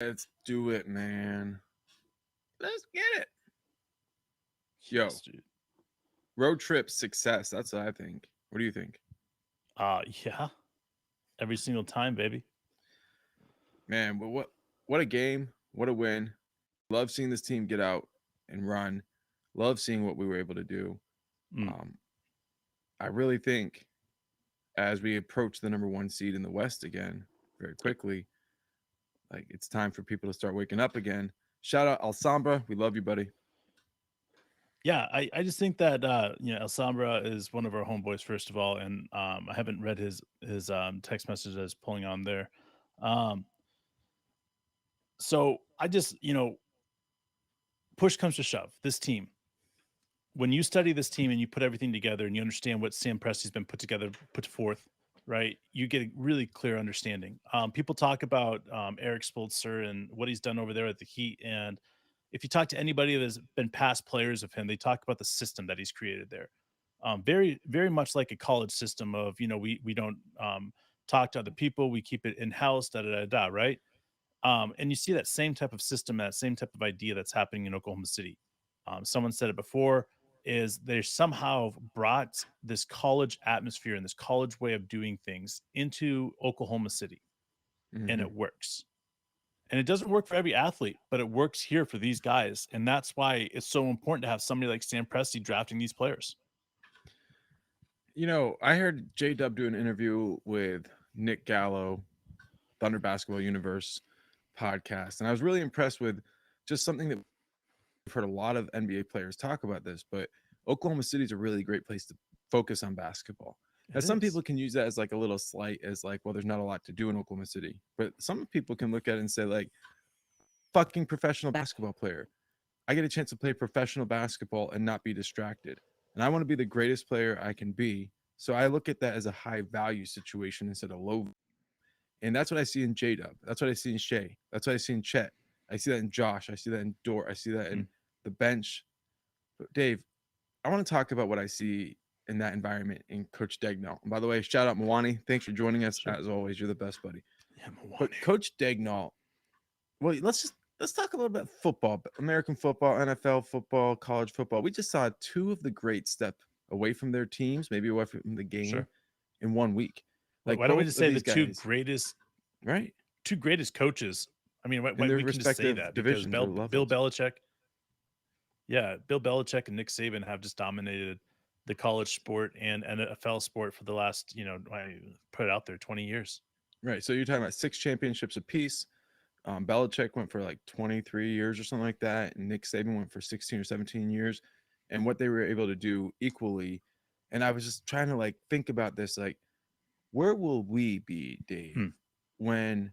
Let's do it, man. Let's get it. Yo, Yes, dude. road trip success. That's what I think. What do you think? Yeah, every single time, baby. Man, but what a game. What a win. Love seeing this team get out and run. Love seeing what we were able to do. Mm. Um, I really think as we approach the number one seed in the West again very quickly, like it's time for people to start waking up again. Shout out Alsambra. We love you, buddy. Yeah, I just think that El Sombra is one of our homeboys first of all, and I haven't read his text messages pulling on there. Um, so I just push comes to shove, this team. When you study this team and you put everything together and you understand what Sam Presti's been put forth, right? You get a really clear understanding. People talk about Eric Spoelstra and what he's done over there at the Heat, and if you talk to anybody that has been past players of him, they talk about the system that he's created there. Very, very much like a college system of we don't talk to other people, we keep it in house, da da da da, right? And you see that same type of system, that same type of idea that's happening in Oklahoma City. Someone said it before, is they somehow brought this college atmosphere and this college way of doing things into Oklahoma City, and Mm-hmm. it works. And it doesn't work for every athlete, but it works here for these guys. And that's why it's so important to have somebody like Sam Presti drafting these players. I heard J Dub do an interview with Nick Gallo, Thunder Basketball Universe podcast, and I was really impressed with just something that we've heard a lot of NBA players talk about this, but Oklahoma City is a really great place to focus on basketball. Now, It some is. people can use that as like a little slight, as like, well, there's not a lot to do in Oklahoma City, but some people can look at it and say, like, fucking professional basketball player. I get a chance to play professional basketball and not be distracted. And I want to be the greatest player I can be. So I look at that as a high value situation instead of low. And that's what I see in J Dub. That's what I see in Shea. That's what I see in Chet. I see that in Josh. I see that in Dort. I see that Mm. in the bench. But Dave, I want to talk about what I see in that environment in Coach Dagnall. And by the way, shout out Mwani. Thanks for joining us. Sure. As always, you're the best, buddy. Yeah, But Milwaukee. Coach Dagnall, well, let's talk a little bit football, American football, NFL football, college football. We just saw two of the greats step away from their teams, maybe away from the game Sure. in 1 week. Like Why don't we both just of say the these guys, right? two greatest coaches? I mean, In their we can just say respective that because divisions or Bill levels. Belichick, yeah, Bill Belichick and Nick Saban have just dominated the college sport and NFL sport for the last, I put it out there, 20 years. Right. So you're talking about 6 championships apiece. Belichick went for like 23 years or something like that, and Nick Saban went for 16 or 17 years. And what they were able to do equally. And I was just trying to like think about this, like, where will we be, Dave, Hmm. when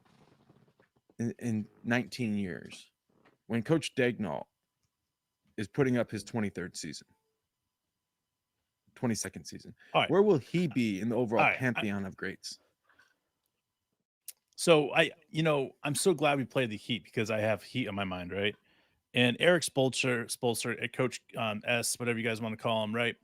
in 19 years, when Coach Dagnall is putting up his 23rd season, 22nd season? All right. Where will he be in the overall All right. pantheon of greats? So I'm so glad we played the Heat because I have Heat on my mind, right? And Eric Spolster, Coach S, whatever you guys want to call him, right?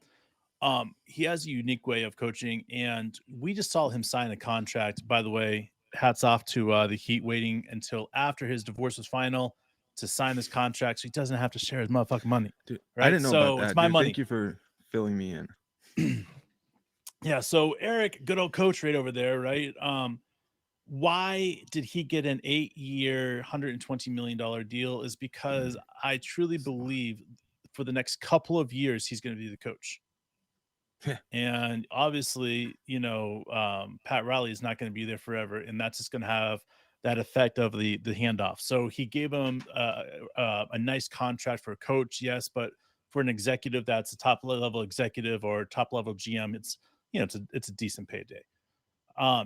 He has a unique way of coaching, and we just saw him sign a contract. By the way, hats off to the Heat waiting until after his divorce was final to sign this contract, so he doesn't have to share his motherfucking money, Dude, I right? didn't know about So it's that, my dude. Thank money. you for filling me in. Yeah. So Eric, good old coach right over there, right? Why did he get an 8-year, $120 million deal? Is because I truly believe for the next couple of years he's going to be the coach. Yeah. And obviously, Pat Riley is not going to be there forever, and that's just going to have that effect of the handoff. So he gave him a nice contract for a coach, yes, but for an executive that's a top level executive or top level GM, it's a decent payday.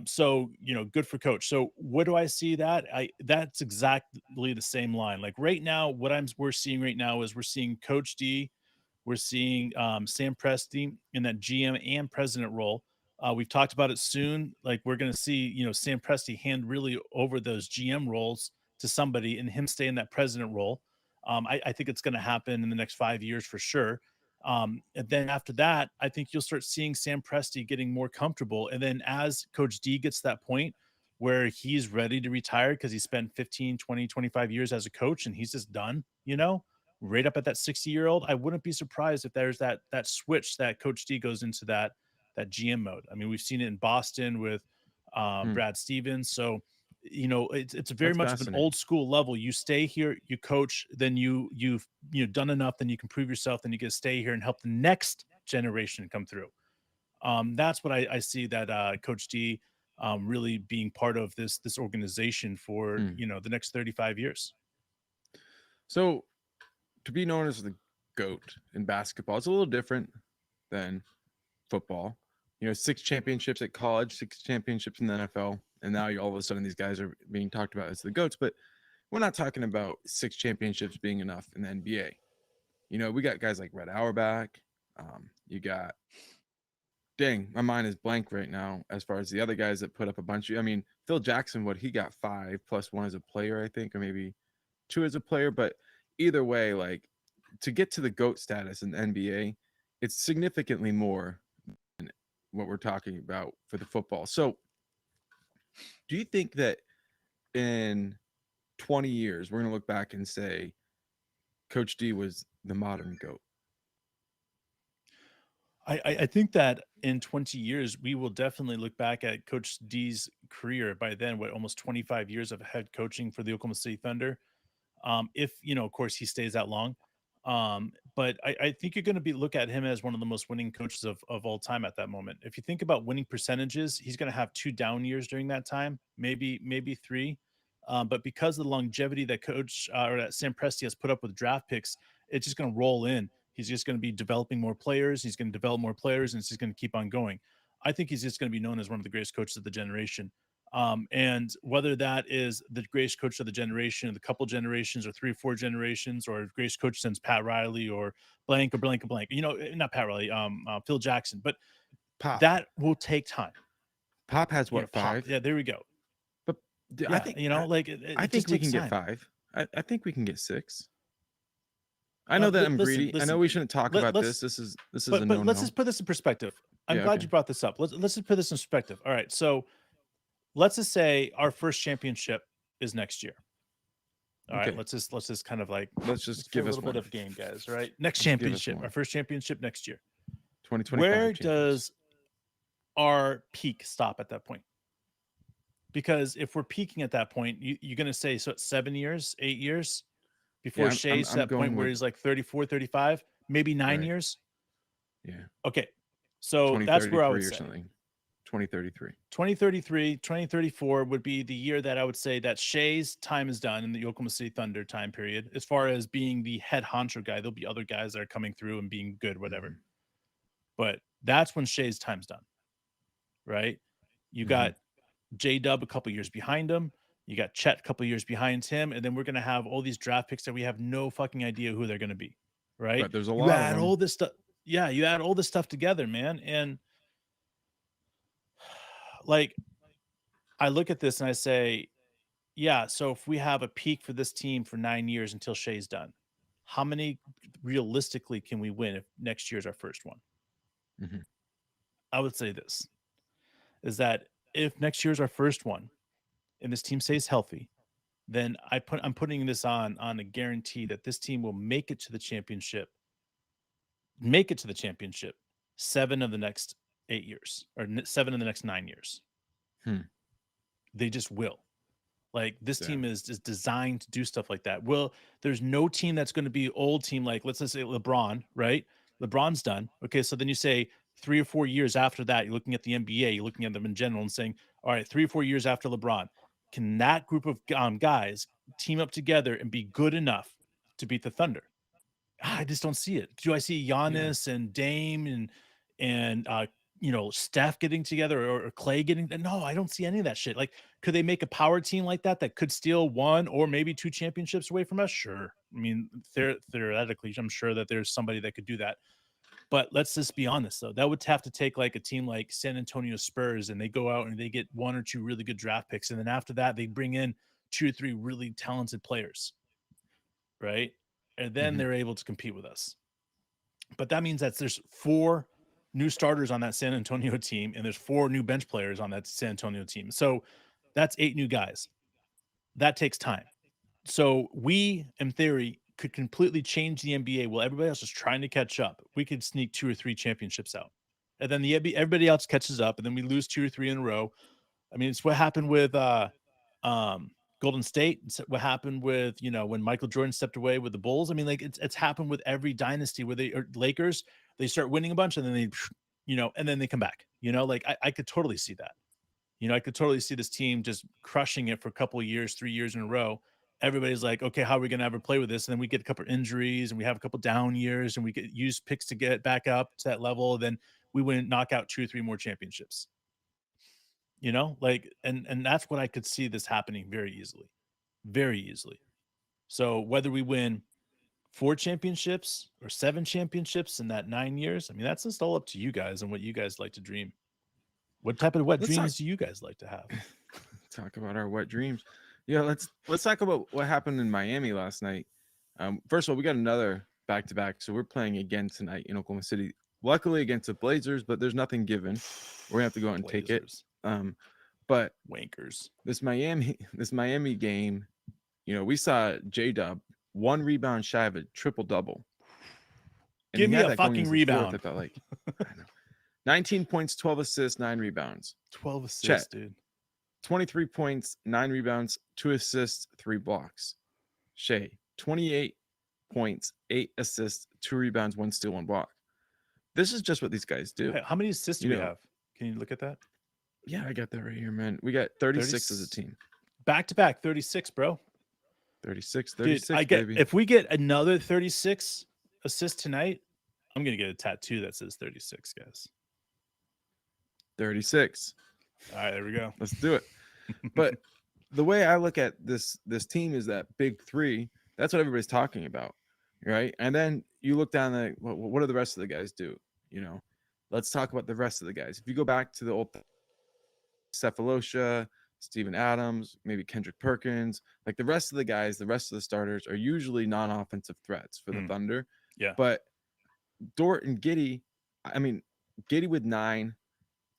So good for coach. So what do I see that? That's exactly the same line. Like right now, we're seeing right now is we're seeing Coach D, we're seeing Sam Presti in that GM and president role. We've talked about it soon. Like we're going to see, Sam Presti hand really over those GM roles to somebody and him stay in that president role. I think it's going to happen in the next 5 years for sure. And then after that, I think you'll start seeing Sam Presti getting more comfortable. And then as Coach D gets to that point, where he's ready to retire because he spent 15, 20, 25 years as a coach and he's just done, you know, right up at that 60-year-old, I wouldn't be surprised if there's that switch that Coach D goes into that GM mode. I mean, we've seen it in Boston with Hmm. Brad Stevens. So, you know, it's very That's much of an fascinating. old school level. You stay here, you coach, then you've done enough, then you can prove yourself, then you get to stay here and help the next generation come through. That's what I see that Coach D really being part of this organization for Hmm. the next 35 years. So to be known as the GOAT in basketball, it's a little different than football. You know, 6 championships at college, 6 championships in the NFL, and now all of a sudden these guys are being talked about as the GOATs. But we're not talking about 6 championships being enough in the NBA. You know, we got guys like Red Auerbach. You got, dang, my mind is blank right now as far as the other guys that put up a bunch of. I mean, Phil Jackson, what he got 5+1 as a player, I think, or maybe 2 as a player. But either way, like to get to the GOAT status in the NBA, it's significantly more than what we're talking about for the football. So, do you think that in 20 years we're going to look back and say Coach D was the modern GOAT? I think that in 20 years we will definitely look back at Coach D's career. By then, what, almost 25 years of head coaching for the Oklahoma City Thunder. If of course, he stays that long. But I think you're going to be look at him as one of the most winning coaches of all time at that moment. If you think about winning percentages, he's going to have 2 down years during that time, maybe three. But because of the longevity that Coach or that Sam Presti has put up with draft picks, it's just going to roll in. He's just going to be developing more players. He's going to develop more players, and it's just going to keep on going. I think he's just going to be known as one of the greatest coaches of the generation. And whether that is the greatest coach of the generation, the couple generations, or 3 or 4 generations, or greatest coach since Pat Riley, or blank or blank or blank, not Pat Riley, Phil Jackson, but Pop. that will take time. Pop has what, Pop. 5? Yeah, there we go. But I Yeah, think like I it just think we takes can get time. 5. I think we can get 6. I know that I'm Listen, greedy. I know we shouldn't talk about let's this. This is a but let's no-no. just put this in perspective. I'm Yeah, glad okay. you brought this up. Let's just put this in perspective. All right, so let's just say our first championship is next year. All right, Okay. let's just kind of like Let's let's just play a give us little bit one. of game, guys. All right, next Let's give us championship, our one. first championship next year. 2025 Where champions. does our peak stop at that point? Because if we're peaking at that point, you're going to say, so it's 7 years, 8 years Yeah, before I'm I'm, Shea's to I'm that point going where with he's like 34, 35, maybe nine right. years. Yeah. Okay, so that's where I would 2033 or say something. 2033. 2033, 2034 would be the year that I would say that Shea's time is done in the Oklahoma City Thunder time period. As far as being the head honcho guy, there'll be other guys that are coming through and being good, whatever. Mhm. But that's when Shea's time's done, right? You Mhm. got J Dub a couple years behind him. You got Chet a couple years behind him, and then we're gonna have all these draft picks that we have no fucking idea who they're gonna be, right? But there's a You lot of add all them. this stuff, yeah. You add all this stuff together, man, and like I look at this and I say, yeah. So if we have a peak for this team for 9 years until Shea's done, how many realistically can we win if next year's our first one? Mhm. I would say this is that if next year's our first one and this team stays healthy, then I'm putting this on a guarantee that this team will make it to the championship 7 of the next 8 years, or 7 of the next 9 years. Hmm. They just will. Like, this team Damn. is designed to do stuff like that. Well, there's no team that's going to be old team, like let's just say LeBron, right? LeBron's done. Okay, so then you say 3 or 4 years after that, you're looking at the NBA, you're looking at them in general and saying, all right, 3 or 4 years after LeBron, can that group of guys team up together and be good enough to beat the Thunder? I just don't see it. Do I see Yeah. Giannis and Dame and Steph getting together, or Clay getting? No, I don't see any of that shit. Like, could they make a power team like that could steal 1 or maybe 2 championships away from us? Sure. I mean, theoretically, I'm sure that there's somebody that could do that. But let's just be honest, though. That would have to take like a team like San Antonio Spurs, and they go out and they get 1 or 2 really good draft picks, and then after that, they bring in 2 or 3 really talented players, right? And then Mhm. they're able to compete with us. But that means that there's 4 new starters on that San Antonio team, and there's 4 new bench players on that San Antonio team. So That's 8 new guys. That takes time. So we, in theory, could completely change the NBA while everybody else is trying to catch up. We could sneak 2 or 3 championships out. And then everybody else catches up, and then we lose 2 or 3 in a row. I mean, it's what happened with um, Golden State. It's what happened with, when Michael Jordan stepped away with the Bulls. I mean, like it's happened with every dynasty where Lakers, they start winning a bunch and then they, and then they come back. Like I could totally see that. I could totally see this team just crushing it for a couple of years, 3 years in a row. Everybody's like, okay, how are we going to ever play with this? And then we get a couple of injuries and we have a couple down years and we get use picks to get back up to that level. Then we win, knock out 2 or 3 more championships. Like, and that's what I could see this happening very easily, very easily. So whether we win 4 championships or 7 championships in that 9 years, I mean, that's just all up to you guys and what you guys like to dream. What type of wet Let's dreams do you guys like to have? talk about our wet dreams. Yeah, let's talk about what happened in Miami last night. First of all, we got another back-to-back, so we're playing again tonight in Oklahoma City. Luckily against the Blazers, but there's nothing given. We're gonna have to go out and take it. But Wankers. This Miami game, we saw J-Dub 1 rebound shy of a triple-double. Give me a fucking rebound. I thought, like, I know. 19 points, 12 assists, 9 rebounds. 12 assists, Chet, dude. 23 points, 9 rebounds, 2 assists, 3 blocks. Shea, 28 points, 8 assists, 2 rebounds, 1 steal, 1 block. This is just what these guys do. Hey, how many assists do we have? Can you look at that? Yeah, I got that right here, man. We got 36 as a team. Back-to-back 36, bro. 36, Dude, baby. If we get another 36 assists tonight, I'm going to get a tattoo that says 36, guys. 36. All right, there we go. Let's do it. But the way I look at this team is that big 3. That's what everybody's talking about, right? And then you look down the what do the rest of the guys do? Let's talk about the rest of the guys. If you go back to the old Cephalosha, Steven Adams, maybe Kendrick Perkins, like the rest of the guys, the rest of the starters are usually non-offensive threats for the Thunder. Yeah. But Dort and Giddey, Giddey with 9,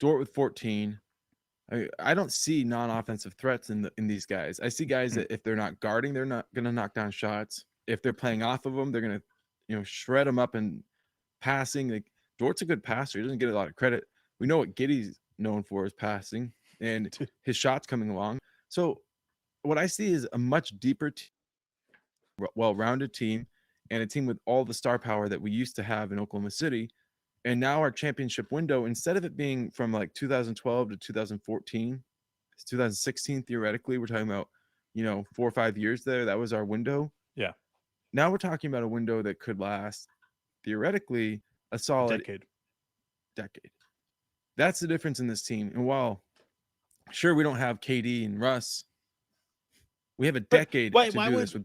Dort with 14. I don't see non-offensive threats in these guys. I see guys that if they're not guarding, they're not going to knock down shots. If they're playing off of them, they're going to, shred them up and passing. Like Dort's a good passer. He doesn't get a lot of credit. We know what Giddey's known for is passing and his shots coming along. So what I see is a much deeper, well-rounded team and a team with all the star power that we used to have in Oklahoma City. And now our championship window, instead of it being from like 2012 to 2014, it's 2016 theoretically. We're talking about, 4 or 5 years there. That was our window. Yeah. Now we're talking about a window that could last theoretically a solid decade. That's the difference in this team. And while sure we don't have KD and Russ, we have a decade to do this with.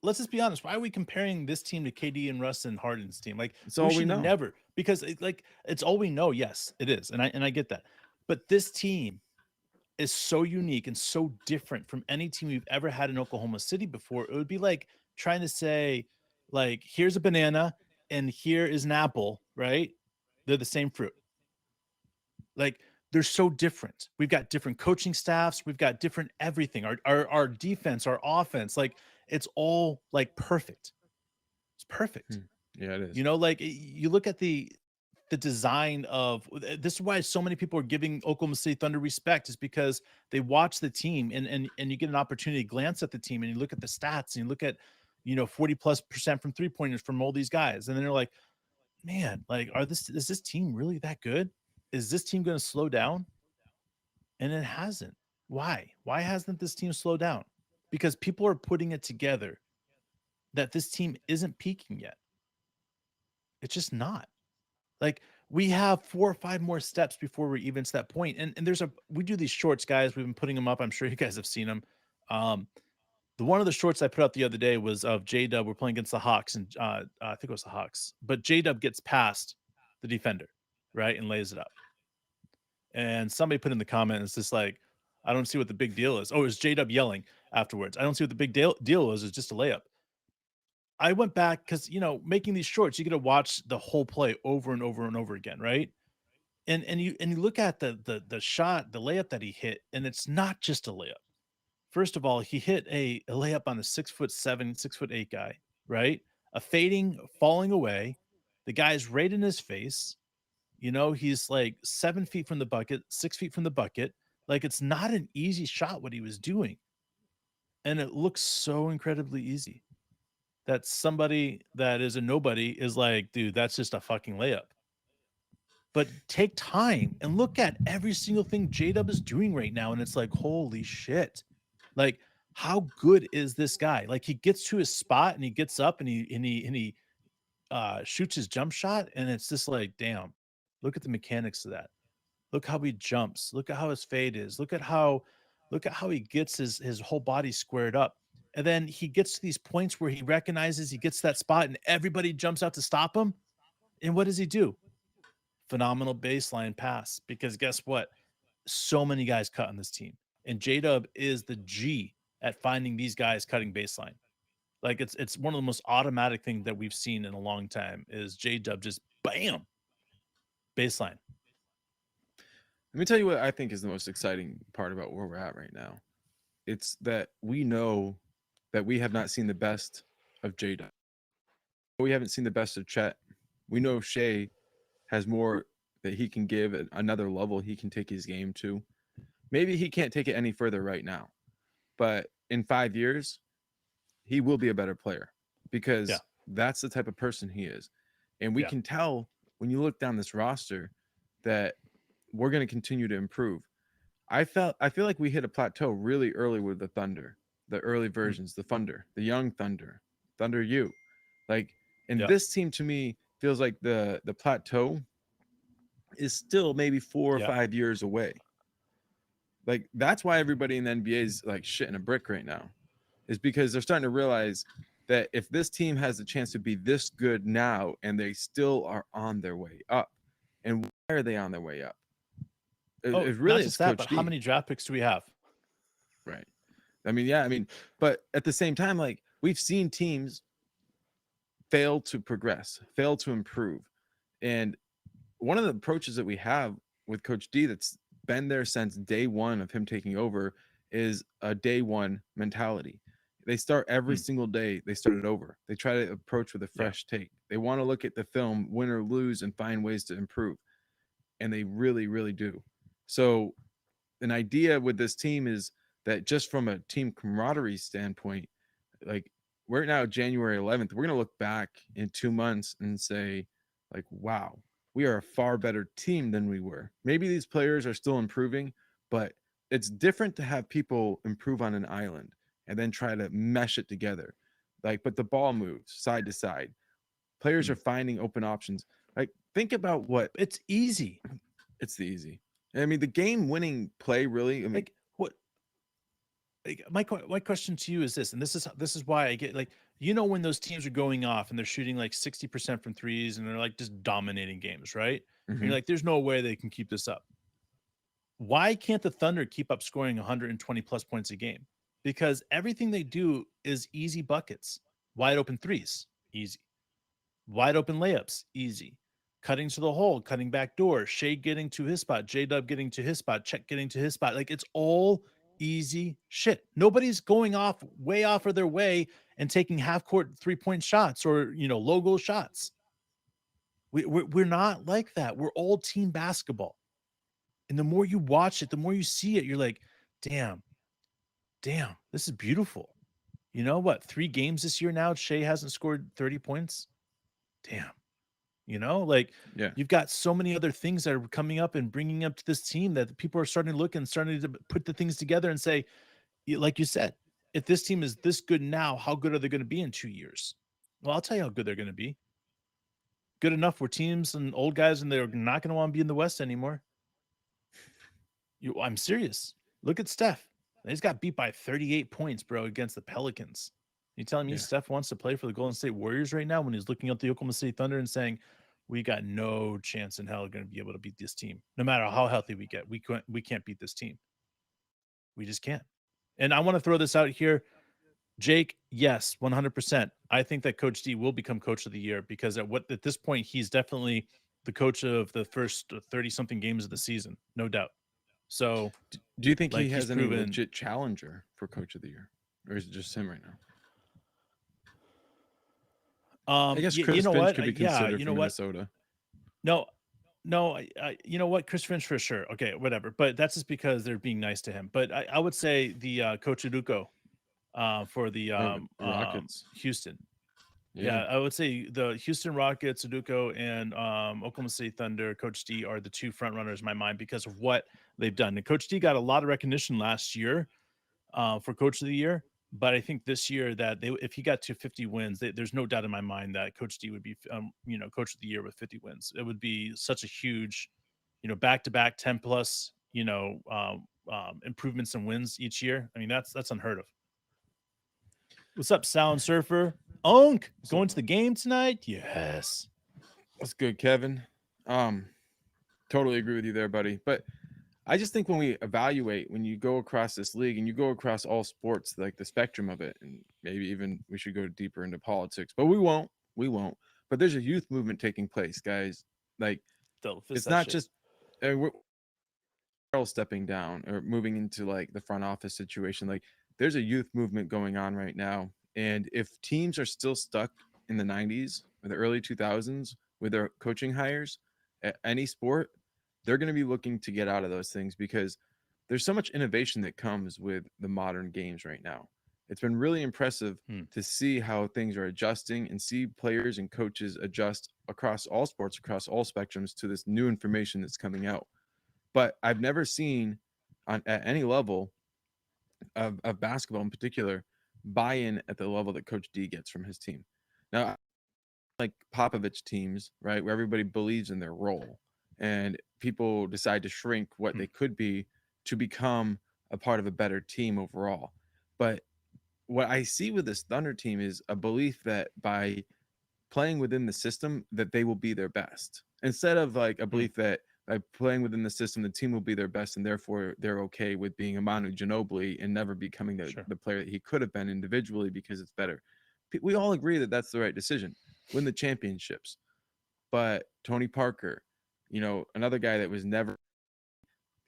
Let's just be honest. Why are we comparing this team to KD and Russ and Harden's team? Like, it's all we know. Never, because it's all we know. Yes, it is, and I get that. But this team is so unique and so different from any team we've ever had in Oklahoma City before. It would be like trying to say, like, here's a banana and here is an apple, right? They're the same fruit. Like, they're so different. We've got different coaching staffs. We've got different everything. Our defense, our offense, like it's all like perfect. It's perfect. Yeah, it is. Like you look at the design of this is why so many people are giving Oklahoma City Thunder respect, is because they watch the team and you get an opportunity to glance at the team and you look at the stats and you look at 40+% from 3-pointers from all these guys, and then they're like, man, like is this team really that good? Is this team going to slow down? And it hasn't. Why hasn't this team slowed down? Because people are putting it together that this team isn't peaking yet. It's just not. Like, we have 4 or 5 more steps before we're even to that point. And we do these shorts, guys. We've been putting them up. I'm sure you guys have seen them. The one of the shorts I put out the other day was of J-Dub. We're playing against the Hawks, and I think it was the Hawks. But J-Dub gets past the defender, right, and lays it up. And somebody put in the comment, it's just like, I don't see what the big deal is. Oh, it was J-Dub yelling afterwards. I don't see what the big deal is. It's just a layup. I went back because, making these shorts, you get to watch the whole play over and over and over again, right? And you look at the shot, the layup that he hit, and it's not just a layup. First of all, he hit a layup on a 6'7", 6'8" guy, right? A fading, falling away. The guy's right in his face. He's like 7 feet from the bucket, 6 feet from the bucket. Like, it's not an easy shot what he was doing. And it looks so incredibly easy that somebody that is a nobody is like, dude, that's just a fucking layup. But take time and look at every single thing J-Dub is doing right now. And it's like, holy shit. Like, how good is this guy? Like, he gets to his spot and he gets up and he shoots his jump shot. And it's just like, damn, look at the mechanics of that. Look how he jumps. Look at how his fade is. Look at how he gets his whole body squared up. And then he gets to these points where he recognizes he gets that spot and everybody jumps out to stop him. And what does he do? Phenomenal baseline pass, because guess what? So many guys cut on this team, and J-Dub is the G at finding these guys cutting baseline. Like, it's one of the most automatic things that we've seen in a long time is J-Dub just bam baseline. Let me tell you what I think is the most exciting part about where we're at right now. It's that we know that we have not seen the best of Jada. We haven't seen the best of Chet. We know Shea has more that he can give at another level he can take his game to. Maybe he can't take it any further right now, but in 5 years, he will be a better player because Yeah. that's the type of person he is. And we Yeah. can tell when you look down this roster that we're going to continue to improve. I feel like we hit a plateau really early with the Thunder, the early versions, the Thunder, the young Thunder, Thunder U. Like, and Yeah. this team to me feels like the plateau is still maybe 4 or Yeah. 5 years away. Like, that's why everybody in the NBA is like shitting a brick right now, is because they're starting to realize that if this team has a chance to be this good now and they still are on their way up, and why are they on their way up? Oh, It not really is just that, Coach but D. how many draft picks do we have? Right. I mean, yeah, I mean, but at the same time, like, we've seen teams fail to progress, fail to improve. And one of the approaches that we have with Coach D that's been there since day one of him taking over is a day one mentality. They start every single day, they start it over. They try to approach with a Yeah. fresh take. They want to look at the film, win or lose, and find ways to improve. And they really, really do. So, an idea with this team is that just from a team camaraderie standpoint, like, we're now January 11th, we're going to look back in 2 months and say, like, wow, we are a far better team than we were. Maybe these players are still improving, but it's different to have people improve on an island and then try to mesh it together. Like, but the ball moves side to side. Players are finding open options. Like, think about what It's easy. it's the easy. I mean, the game winning play really, I mean, Like, what? Like, my question to you is this, and this is why I get, like, when those teams are going off and they're shooting like 60% from threes and they're like just dominating games, right? And you're mhm. like, there's no way they can keep this up. Why can't the Thunder keep up scoring 120 plus points a game? Because everything they do is easy buckets, wide open threes, easy, wide open layups, easy. Cutting to the hole, cutting back door, Shea getting to his spot, J-Dub getting to his spot, Chet getting to his spot. Like, it's all easy shit. Nobody's going off way off of their way and taking half court 3-point shots or, logo shots. We're not like that. We're all team basketball. And the more you watch it, the more you see it, you're like, damn, this is beautiful. You know what? 3 games this year now, Shea hasn't scored 30 points. Damn. Like, Yeah. you've got so many other things that are coming up and bringing up to this team that people are starting to look and starting to put the things together and say, like you said, if this team is this good now, how good are they going to be in 2 years? Well, I'll tell you how good they're going to be. Good enough for teams and old guys, and they're not going to want to be in the West anymore. I'm serious. Look at Steph. He's got beat by 38 points, bro, against the Pelicans. You telling me Yeah. Steph wants to play for the Golden State Warriors right now when he's looking at the Oklahoma City Thunder and saying, we got no chance in hell going to be able to beat this team. No matter how healthy we get, we can't beat this team. We just can't. And I want to throw this out here. Jake, yes, 100%. I think that Coach D will become Coach of the Year because at this point, he's definitely the coach of the first 30 something games of the season, no doubt. So Do you think he like he's has any proven. legit challenger for coach of the year, or is it just him right now? I guess You Chris know Finch what? could be Yeah, considered you for know what? Minnesota. No, no, you know what? Chris Finch for sure. Okay, whatever. But that's just because they're being nice to him. But I would say the Coach Uduko for the Oh, the Rockets. Houston. Yeah. Yeah, I would say the Houston Rockets, Sudoku, and Oklahoma City Thunder, Coach D are the two front runners in my mind because of what they've done. And Coach D got a lot of recognition last year for Coach of the Year, but I think this year that if he got to 50 wins, there's no doubt in my mind that Coach D would be, Coach of the Year with 50 wins. It would be such a huge, back to back 10 plus, improvements and wins each year. I mean, that's unheard of. What's up, Sound Surfer? Unk, What's up, going to the man? game tonight? Yes. That's good, Kevin. Um, totally agree with you there, buddy. But I just think when we evaluate, when you go across this league and you go across all sports, like the spectrum of it, and maybe even we should go deeper into politics, but we won't. We won't. But there's a youth movement taking place, guys. Like Don't fist it's that not shit. just Earl stepping down or moving into like the front office situation. Like there's a youth movement going on right now. And if teams are still stuck in the 90s or the early 2000s with their coaching hires at any sport, they're going to be looking to get out of those things because there's so much innovation that comes with the modern games right now. It's been really impressive Hmm. to see how things are adjusting and see players and coaches adjust across all sports, across all spectrums to this new information that's coming out. But I've never seen at any level of basketball in particular buy-in at the level that Coach D gets from his team. Now, like Popovich teams, right, where everybody believes in their role and people decide to shrink what Hmm. they could be to become a part of a better team overall. But what I see with this Thunder team is a belief that by playing within the system that they will be their best instead of like a Hmm. belief that by playing within the system the team will be their best and therefore they're okay with being a Manu Ginobili and never becoming Sure. the player that he could have been individually because it's better. We all agree that that's the right decision. Win the championships. But Tony Parker, another guy that was never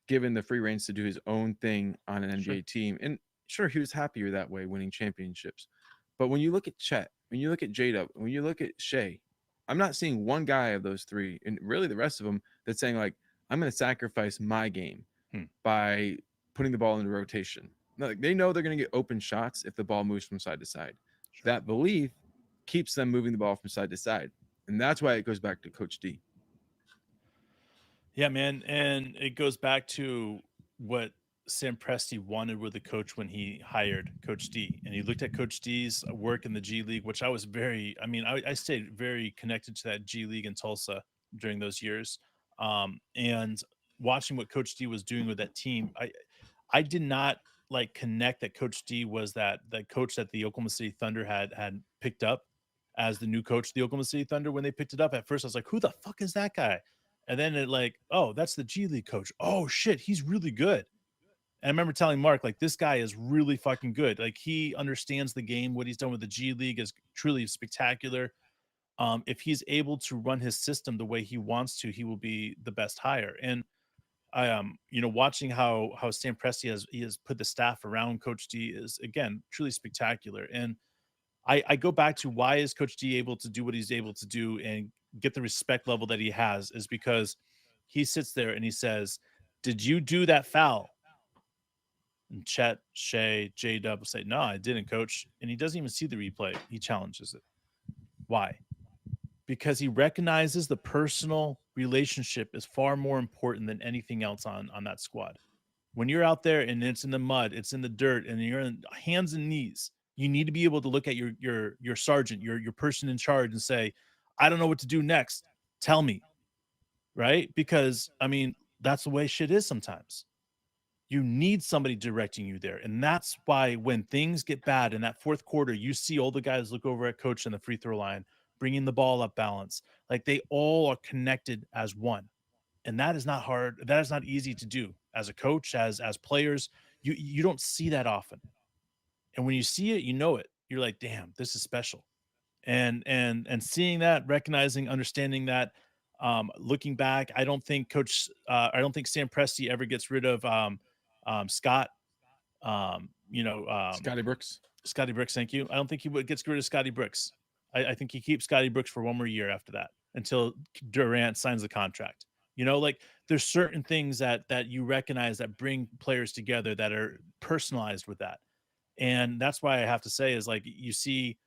given the free reins to do his own thing on an Sure. NBA team. And sure, he was happier that way, winning championships. But when you look at Chet, when you look at J-Dub, when you look at Shea, I'm not seeing one guy of those three, and really the rest of them, that's saying like, I'm going to sacrifice my game Hmm. by putting the ball into rotation. Like, they know they're going to get open shots if the ball moves from side to side. Sure. That belief keeps them moving the ball from side to side, and that's why it goes back to Coach D. Yeah, man. And it goes back to what Sam Presti wanted with the coach when he hired Coach D. And he looked at Coach D's work in the G League, which I was I stayed very connected to that G League in Tulsa during those years. And watching what Coach D was doing with that team, I did not like connect that Coach D was that coach that the Oklahoma City Thunder had picked up as the new coach of the Oklahoma City Thunder when they picked it up. At first, I was like, "Who the fuck is that guy?" And then it like, "Oh, that's the G League coach. Oh shit, he's really good." And I remember telling Mark, like, this guy is really fucking good. Like, he understands the game. What he's done with the G League is truly spectacular. If he's able to run his system the way he wants to, he will be the best hire. And I watching how Sam Presti has put the staff around Coach D is again truly spectacular. And I go back to why is Coach D able to do what he's able to do and get the respect level that he has is because he sits there and he says, "Did you do that foul?" And Chet, Shea, J Dub will say, "No, I didn't, Coach." And he doesn't even see the replay. He challenges it. Why? Because he recognizes the personal relationship is far more important than anything else on that squad. When you're out there and it's in the mud, it's in the dirt, and you're in hands and knees, you need to be able to look at your sergeant, your person in charge, and say, "I don't know what to do next. Tell me." Right? Because that's the way shit is sometimes. You need somebody directing you there, and that's why when things get bad in that fourth quarter, you see all the guys look over at coach in the free throw line, bringing the ball up balance, like they all are connected as one, and that is not hard. That is not easy to do as a coach, as players. You don't see that often, and when you see it, you know it. You're like, damn, this is special. And seeing that, recognizing, understanding that. Looking back, I don't think Sam Presti ever gets rid of Scott. Scotty Brooks. Scotty Brooks. Thank you. I don't think he gets rid of Scotty Brooks. I think he keeps Scotty Brooks for one more year after that until Durant signs the contract. Like there's certain things that you recognize that bring players together that are personalized with that. And that's why I have to say is like you see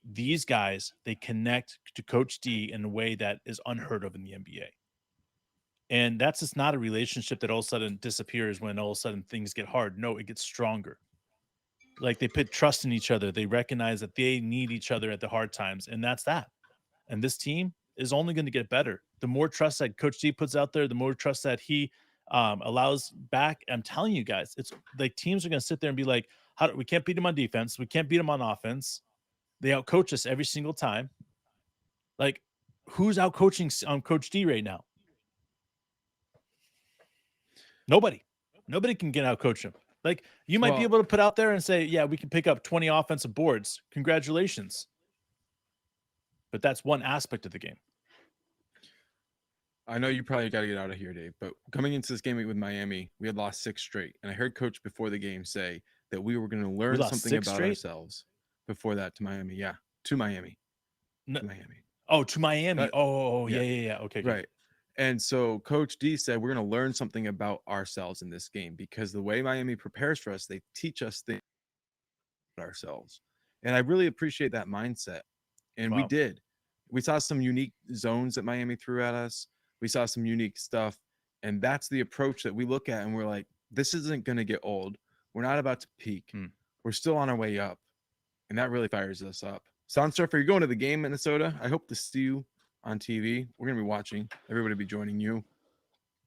these guys, they connect to Coach D in a way that is unheard of in the NBA. And that's just not a relationship that all of a sudden disappears when all of a sudden things get hard. No, it gets stronger. Like they put trust in each other. They recognize that they need each other at the hard times. And that's that. And this team is only going to get better. The more trust that Coach D puts out there, the more trust that he allows back. I'm telling you guys, it's like teams are going to sit there and be like, we can't beat them on defense. We can't beat them on offense. They outcoach us every single time. Like, who's outcoaching on Coach D right now? Nobody. Nobody can get outcoach him. Like, you might be able to put out there and say, yeah, we can pick up 20 offensive boards. Congratulations. But that's one aspect of the game. I know you probably got to get out of here, Dave, but coming into this game with Miami, we had lost 6 straight. And I heard Coach before the game say that we were going to learn something about ourselves before that to Miami. Yeah, to Miami. No. To Miami. Oh, to Miami. Yeah. Okay. Right. Good. And so Coach D said we're going to learn something about ourselves in this game because the way Miami prepares for us, they teach us things about ourselves. And I really appreciate that mindset. And we did. We saw some unique zones that Miami threw at us. We saw some unique stuff. And that's the approach that we look at. And we're like, this isn't going to get old. We're not about to peak. We're still on our way up. And that really fires us up. Sound Surfer, you're going to the game, Minnesota. I hope to see you on TV. We're going to be watching. Everybody be joining you.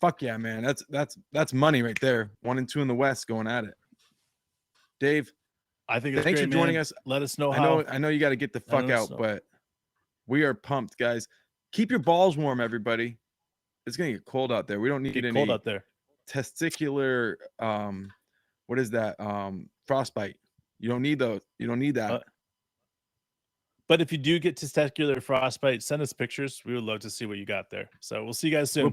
Fuck yeah, man. That's money right there. 1 and 2 in the West going at it. Dave, I think it's thanks great, for joining man. us. Let us know how. I know you got to get the fuck out, but we are pumped, guys. Keep your balls warm, everybody. It's going to get cold out there. We don't need any cold out there. Testicular what is that? Frostbite. You don't need those. You don't need that. But if you do get testicular frostbite, send us pictures. We would love to see what you got there. So we'll see you guys soon.